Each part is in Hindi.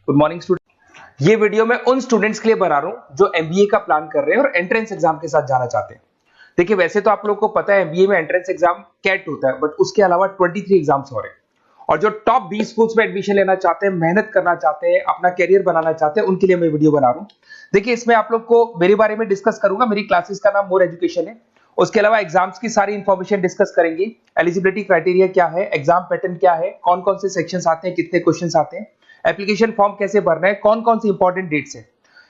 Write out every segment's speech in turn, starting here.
Good morning student. ये वीडियो मैं उन स्टूडेंट्स के लिए बना रहा हूं जो एमबीए का प्लान कर रहे हैं और एंट्रेंस एग्जाम के साथ जाना चाहते हैं। देखिए, वैसे तो आप लोगों को पता है एमबीए में एंट्रेंस एग्जाम कैट होता है, बट उसके अलावा 23 एग्जाम्स हो रहे हैं। और जो टॉप 20 स्कूल्स में एडमिशन लेना चाहते हैं, मेहनत करना चाहते हैं, अपना कैरियर बनाना चाहते हैं, उनके लिए मैं वीडियो बना रहा हूं। देखिए, इसमें आप लोग को मेरे बारे में डिस्कस करूंगा। मेरी क्लासेस का नाम मोर एजुकेशन है। उसके अलावा एग्जाम्स की सारी इंफॉर्मेशन डिस्कस करेंगे। एलिजिबिलिटी क्राइटेरिया क्या है, एग्जाम पैटर्न क्या है, कौन कौन से सेक्शंस आते हैं, कितने क्वेश्चंस आते हैं, एप्लीकेशन फॉर्म कैसे भरना है, कौन कौन सी इंपॉर्टेंट डेट्स है,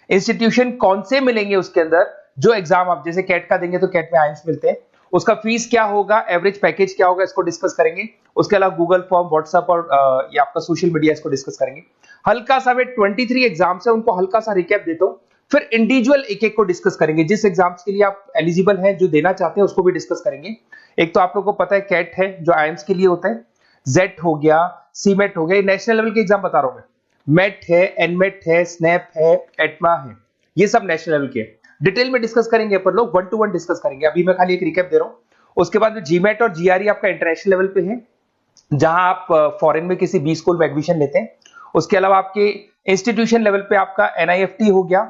इंस्टीट्यूशन कौन से मिलेंगे उसके अंदर, जो एग्जाम आप जैसे कैट का देंगे तो कैट में आइम्स मिलते हैं, उसका फीस क्या होगा, एवरेज पैकेज क्या होगा, इसको डिस्कस करेंगे। उसके अलावा गूगल फॉर्म, व्हाट्सएप और ये आपका सोशल मीडिया, इसको डिस्कस करेंगे। हल्का सा वे 23 एग्जाम्स है, उनको हल्का सा रिकैप देता हूं, फिर इंडिविजुअल एक एक को डिस्कस करेंगे। जिस एग्जाम्स के लिए आप एलिजिबल हैं, जो देना चाहते हैं, उसको भी डिस्कस करेंगे। एक तो आप लोगों को पता है कैट है जो आईएम्स के लिए होता है, जेट हो गया, सीमेट हो गया, नेशनल लेवल के एग्जाम बता रहा हूं मैं। मेट है, एनमेट है, स्नैप है, एटमा है, ये सब नेशनल लेवल के। डिटेल में डिस्कस करेंगे अपन लोग, 1 to 1 डिस्कस करेंगे। अभी मैं खाली एक रिकैप दे रहा हूं। उसके बाद जीमेट और जीआरई आपका इंटरनेशनल लेवल पे है, जहां आप फॉरेन में किसी बी स्कूल में एडमिशन लेते हैं। उसके अलावा आपके इंस्टीट्यूशन लेवल पे आपका एनआईएफटी हो गया,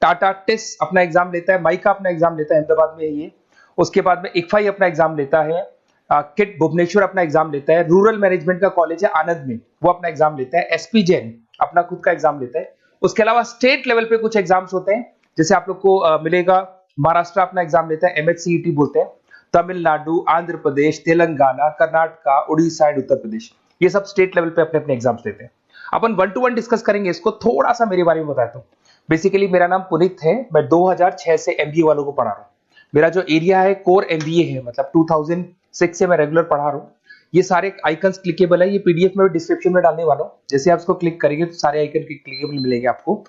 टाटा टिस अपना एग्जाम लेता है, माइका अपना एग्जाम लेता है, अहमदाबाद में है ये। उसके बाद में इक्फाई अपना एग्जाम लेता है, किट भुवनेश्वर अपना एग्जाम लेता है, रूरल मैनेजमेंट का कॉलेज है आनंद में, वो अपना एग्जाम लेता है, एसपी जैन अपना खुद का एग्जाम लेता है। उसके अलावा स्टेट लेवल पे कुछ एग्जाम्स होते हैं, जैसे आप लोग को मिलेगा, महाराष्ट्र अपना एग्जाम लेता है, एमएचसीईटी बोलते हैं, तमिलनाडु, आंध्र प्रदेश, तेलंगाना, कर्नाटका, उड़ीसा एंड उत्तर प्रदेश, ये सब स्टेट लेवल पे अपने अपने एग्जाम्स लेते हैं। अपन 1 to 1 डिस्कस करेंगे इसको। थोड़ा सा मेरे बारे में बताता हूँ। बेसिकली मेरा नाम पुनीत है, मैं 2006 से एमबीए वालों को पढ़ा रहा हूँ। मेरा जो एरिया है कोर एमबीए है, मतलब 2006 से मैं रेगुलर पढ़ा रहा हूँ। ये सारे आइकन्स क्लिकेबल है, ये पीडीएफ में डिस्क्रिप्शन में डालने वाला हूँ। जैसे आप इसको क्लिक करेंगे तो सारे आइकन क्लिकेबल मिलेंगे आपको।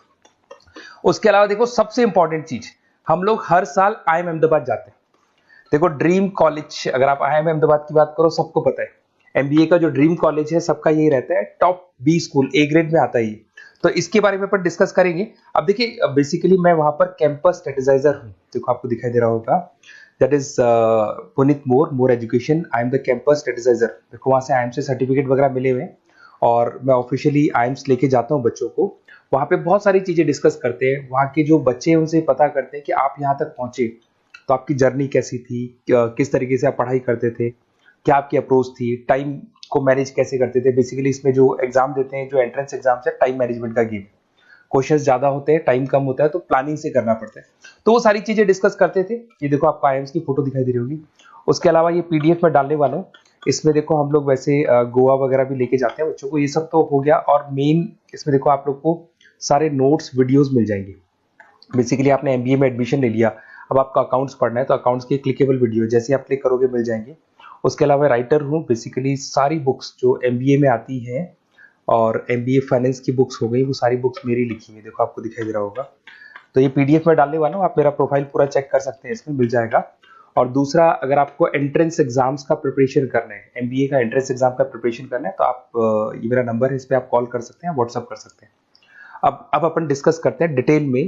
उसके अलावा देखो, सबसे इंपॉर्टेंट चीज, हम लोग हर साल आईएम अहमदाबाद जाते हैं। देखो, ड्रीम कॉलेज, अगर आप आईएम अहमदाबाद की बात करो, सबको पता है एमबीए का जो ड्रीम कॉलेज है सबका यही रहता है, top B school, A grade में आता है ये। तो इसके बारे में अपन डिस्कस करेंगे। अब देखिए, बेसिकली मैं वहां पर कैंपस स्ट्रेटेजाइजर हूँ। देखो, आपको दिखाई दे रहा होगा, that is Puneet More education, I am the campus strategizer. देखो, वहां से आईएम से सर्टिफिकेट वगैरह मिले हुए हैं और मैं ऑफिशियली आईएम्स लेके जाता हूँ बच्चों को। वहां पे बहुत सारी चीजें डिस्कस करते हैं, वहां के जो बच्चे हैं उनसे पता करते हैं कि आप यहाँ तक पहुंचे तो आपकी जर्नी कैसी थी, किस तरीके से आप पढ़ाई करते थे, क्या आपकी अप्रोच थी, टाइम को मैनेज कैसे करते थे। बेसिकली इसमें जो एग्जाम देते हैं, जो एंट्रेंस एग्जाम्स है, टाइम मैनेजमेंट का गेम। क्वेश्चंस ज्यादा होते हैं, टाइम कम होता है, तो प्लानिंग से करना पड़ता है। तो वो सारी चीजें डिस्कस करते थे। ये देखो, आपको आईएम्स की फोटो दिखाई दे रही होगी। उसके अलावा ये पीडीएफ में डालने वाला हूँ। इसमें देखो, हम लोग वैसे गोवा वगैरह भी लेके जाते हैं बच्चों को। ये सब तो हो गया। और मेन इसमें देखो, आप लोग को सारे नोट्स, वीडियोस मिल जाएंगे। बेसिकली आपने एमबीए में एडमिशन ले लिया, अब आपका अकाउंट्स पढ़ना है, तो अकाउंट्स की क्लिकेबल वीडियो जैसे आप क्लिक करोगे मिल जाएंगे। उसके अलावा राइटर हूँ, बेसिकली सारी बुक्स जो एमबीए में आती हैं और एमबीए फाइनेंस की बुक्स हो गई, वो सारी बुक्स मेरी लिखी हुई, देखो आपको दिखाई दे रहा होगा। तो ये पीडीएफ में डालने वाला हूँ, आप मेरा प्रोफाइल पूरा चेक कर सकते हैं, इसमें मिल जाएगा। और दूसरा, अगर आपको एंट्रेंस एग्जाम्स का प्रिपरेशन करना है, एमबीए का एंट्रेंस एग्जाम का प्रिपरेशन करना है, तो आप ये मेरा नंबर है, इस पर आप कॉल कर सकते हैं, व्हाट्सअप कर सकते हैं। अब अपन डिस्कस करते हैं डिटेल में,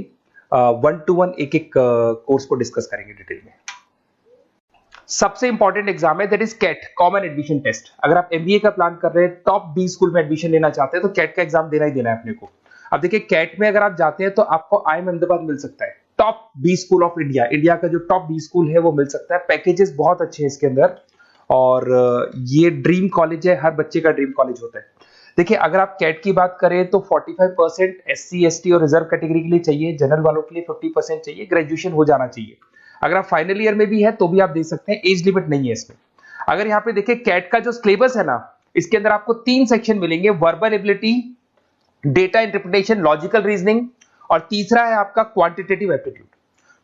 1 to 1 एक एक कोर्स को डिस्कस करेंगे डिटेल में। सबसे इंपॉर्टेंट एग्जाम है, that is CAT, common admission test. अगर आप एमबीए का प्लान कर रहे हैं, टॉप बी स्कूल में एडमिशन लेना चाहते हैं, तो कैट का एग्जाम देना ही देना है अपने को। अब देखिए, कैट में अगर आप जाते हैं तो आपको आईएम अहमदाबाद मिल सकता है, top B school of India, India का जो टॉप बी स्कूल है वो मिल सकता है। पैकेजेस बहुत अच्छे हैं इसके अंदर, और ये ड्रीम कॉलेज है, हर बच्चे का ड्रीम कॉलेज होता है। देखिए, अगर आप कैट की बात करें तो 45% एससी, एसटी और रिजर्व कैटेगरी के लिए चाहिए, जनरल वालों के लिए 50% चाहिए, ग्रेजुएशन हो जाना चाहिए। अगर आप फाइनल ईयर में भी है तो भी आप दे सकते हैं, एज लिमिट नहीं है इसमें। अगर यहाँ पे देखिए, कैट का जो सिलेबस है ना, इसके अंदर आपको 3 सेक्शन मिलेंगे, verbal ability, data interpretation, logical reasoning, और तीसरा है आपका क्वांटिटेटिव एप्टीट्यूड।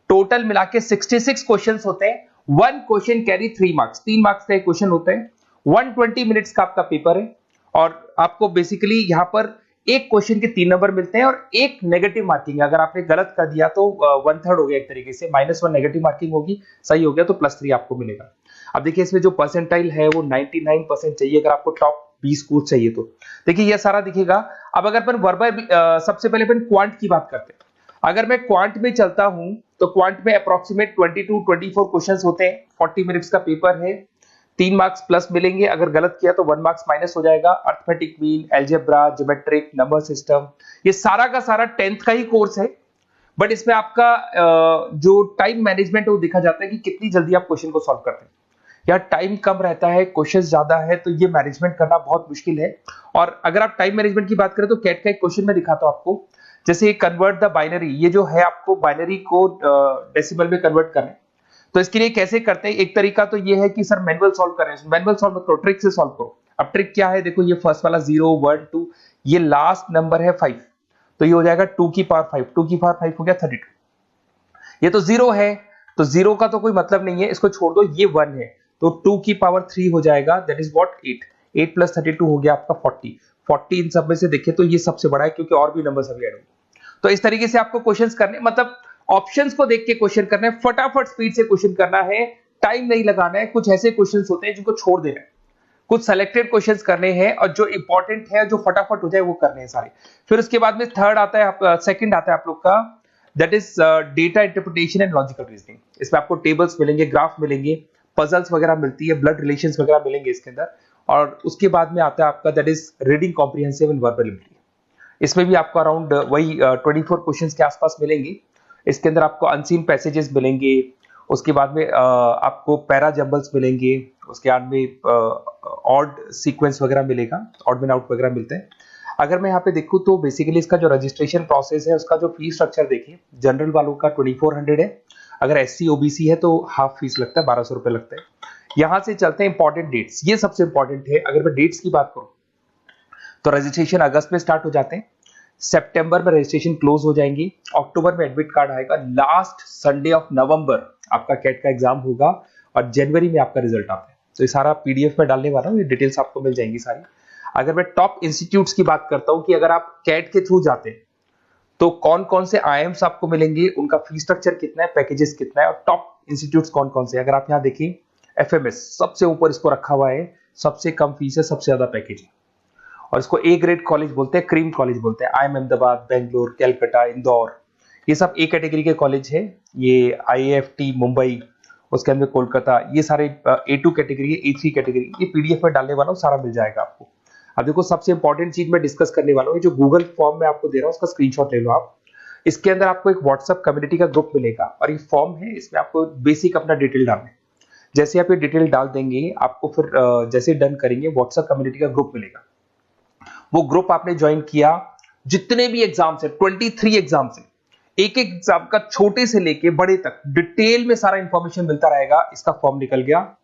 टोटल मिला के 66 क्वेश्चन होते हैं। 1 क्वेश्चन कैरी 3 मार्क्स, 3 मार्क्स का एक क्वेश्चन होता है। 120 मिनट्स का आपका पेपर है, और आपको बेसिकली यहाँ पर एक क्वेश्चन के 3 नंबर मिलते हैं और एक नेगेटिव मार्किंग है। अगर आपने गलत कर दिया तो 1/3 हो गया एक तरीके से, -1 नेगेटिव मार्किंग होगी, सही हो गया तो +3 आपको मिलेगा। अब देखिए, इसमें जो परसेंटाइल है वो 99% चाहिए, अगर आपको टॉप 20 स्कोर चाहिए तो। देखिए, ये सारा दिखेगा। अब अगर अपन वर्बल, सबसे पहले अपन क्वांट की बात करते हैं। अगर मैं क्वांट में चलता हूं तो क्वांट में अप्रोक्सीमेट 22-24 क्वेश्चंस होते हैं, 40 मिनट्स का पेपर है। 3 मार्क्स प्लस मिलेंगे, अगर गलत किया तो 1 मार्क्स माइनस हो जाएगा। Arithmetic mean, algebra, geometric, number system, ये सारा का सारा 10th का ही कोर्स है, बट इसमें आपका जो टाइम मैनेजमेंट है वो देखा जाता है कि कितनी जल्दी आप क्वेश्चन को सॉल्व करते हैं। यार टाइम कम रहता है, क्वेश्चंस ज्यादा है, तो ये मैनेजमेंट करना बहुत मुश्किल है। और अगर आप टाइम मैनेजमेंट की बात करें तो कैट का एक क्वेश्चन मैं दिखाता हूं आपको। जैसे कन्वर्ट द बाइनरी, ये जो है आपको बाइनरी को डेसिमल में कन्वर्ट करना है, तो इसके लिए कैसे करते हैं? एक तरीका तो ये है कि सर मैनुअल सॉल्व करें, मैनुअल सॉल्व मत करो, ट्रिक से सॉल्व करो। अब ट्रिक क्या है? देखो ये फर्स्ट वाला 0 1 2, ये लास्ट नंबर है 5, तो ये हो जाएगा 2 की पावर 5, 2 की पावर 5 हो गया 32। ये तो 0 है, तो 0 का तो कोई मतलब नहीं है, इसको छोड़ दो, ये 1 है, तो 2 की पावर 3 हो जाएगा, दैट इज व्हाट 8, 8 प्लस 32 हो गया आपका 40। 40 इन सब में से देखिए तो ये सबसे बड़ा है, क्योंकि और भी नंबर अभी ऐड होंगे। तो इस तरीके से आपको क्वेश्चंस करने, मतलब ऑप्शंस को देख के क्वेश्चन करना है, फटाफट स्पीड से क्वेश्चन करना है, टाइम नहीं लगाना है। कुछ ऐसे क्वेश्चंस होते हैं जिनको छोड़ देना है, कुछ सेलेक्टेड क्वेश्चंस करने हैं, और जो इंपॉर्टेंट है, जो फटाफट हो जाए वो करने हैं सारे। फिर उसके बाद में थर्ड आता है, आप सेकंड आता है आप लोग का, that is data interpretation and logical reasoning. इसमें आपको टेबल्स मिलेंगे, ग्राफ मिलेंगे, पजल्स वगैरह मिलती है, ब्लड रिलेशंस वगैरह मिलेंगे इसके अंदर। और उसके बाद में आता है आपका that is reading comprehensive and verbal ability. इसमें भी आपको अराउंड वही 24 क्वेश्चंस के आसपास मिलेंगे। इसके अंदर आपको अनसीन पैसेजेस मिलेंगे, उसके बाद में आपको पैरा जंबल्स मिलेंगे, उसके बाद में ऑड सीक्वेंस वगैरह मिलेगा, ऑड मैन आउट वगैरह मिलते हैं। अगर मैं यहाँ पे देखूँ तो बेसिकली इसका जो रजिस्ट्रेशन प्रोसेस है, उसका जो फीस स्ट्रक्चर देखिए, जनरल वालों का 2400 है, अगर एससी ओबीसी है तो हाफ फीस लगता है, 1200 रुपए लगता है। यहां से चलते हैं इंपॉर्टेंट डेट्स, ये सबसे इंपॉर्टेंट है। अगर मैं डेट्स की बात करूं तो रजिस्ट्रेशन अगस्त में स्टार्ट हो जाते हैं, सितंबर में रजिस्ट्रेशन क्लोज हो जाएंगी, अक्टूबर में एडमिट कार्ड आएगा, लास्ट संडे ऑफ नवंबर आपका कैट का एग्जाम होगा, और जनवरी में आपका रिजल्ट आता है। तो ये सारा पीडीएफ में डालने वाला हूँ, ये डिटेल्स आपको मिल जाएंगी सारी। अगर मैं टॉप इंस्टीट्यूट्स की बात करता हूं कि अगर आप कैट के थ्रू जाते हैं तो कौन कौन से आईएम्स आपको मिलेंगे, उनका फीस स्ट्रक्चर कितना है, पैकेजेस कितना है, और टॉप इंस्टीट्यूट्स कौन कौन से। अगर आप यहाँ देखिए एफएमएस सबसे ऊपर इसको रखा हुआ है, सबसे कम फीस है, सबसे ज्यादा पैकेज है, और इसको ए ग्रेड कॉलेज बोलते हैं, क्रीम कॉलेज बोलते हैं। आईएम अहमदाबाद, बेंगलोर, कलकत्ता, इंदौर, ये सब ए कैटेगरी के कॉलेज है। ये आईएफटी मुंबई, उसके अंदर कोलकाता, ये सारे A2 कैटेगरी, A3 कैटेगरी, ये पीडीएफ में डालने वाला हूँ, सारा मिल जाएगा आपको। अब देखो सबसे इंपॉर्टेंट चीज मैं डिस्कस करने वाला हूँ, जो गूगल फॉर्म में आपको दे रहा हूँ उसका स्क्रीनशॉट ले लो आप। इसके अंदर आपको एक व्हाट्सएप कम्युनिटी का ग्रुप मिलेगा, और ये फॉर्म है, इसमें आपको बेसिक अपना डिटेल डालना है। जैसे आप ये डिटेल डाल देंगे, आपको फिर जैसे डन करेंगे, व्हाट्सएप कम्युनिटी का ग्रुप मिलेगा। वो ग्रुप आपने ज्वाइन किया, जितने भी एग्जाम्स है, 23 एग्जाम्स है, एक एक एग्जाम का छोटे से लेके बड़े तक डिटेल में सारा इंफॉर्मेशन मिलता रहेगा। इसका फॉर्म निकल गया,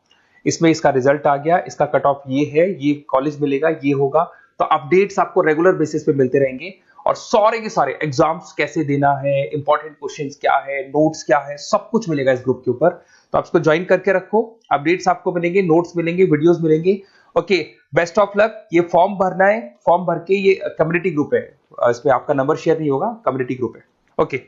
इसमें इसका रिजल्ट आ गया, इसका कट ऑफ ये है, ये कॉलेज मिलेगा, ये होगा। तो अपडेट्स आपको रेगुलर बेसिस पे मिलते रहेंगे, और सारे के सारे एग्जाम्स कैसे देना है, इंपॉर्टेंट क्वेश्चंस क्या है, नोट्स क्या है, सब कुछ मिलेगा इस ग्रुप के ऊपर। तो आप इसको ज्वाइन करके रखो, अपडेट्स आपको मिलेंगे, नोट्स मिलेंगे, वीडियोस मिलेंगे। Okay, best of luck. ये फॉर्म भरना है, फॉर्म भर के, ये कम्युनिटी ग्रुप है, इसमें आपका नंबर शेयर नहीं होगा, कम्युनिटी ग्रुप है। ओके।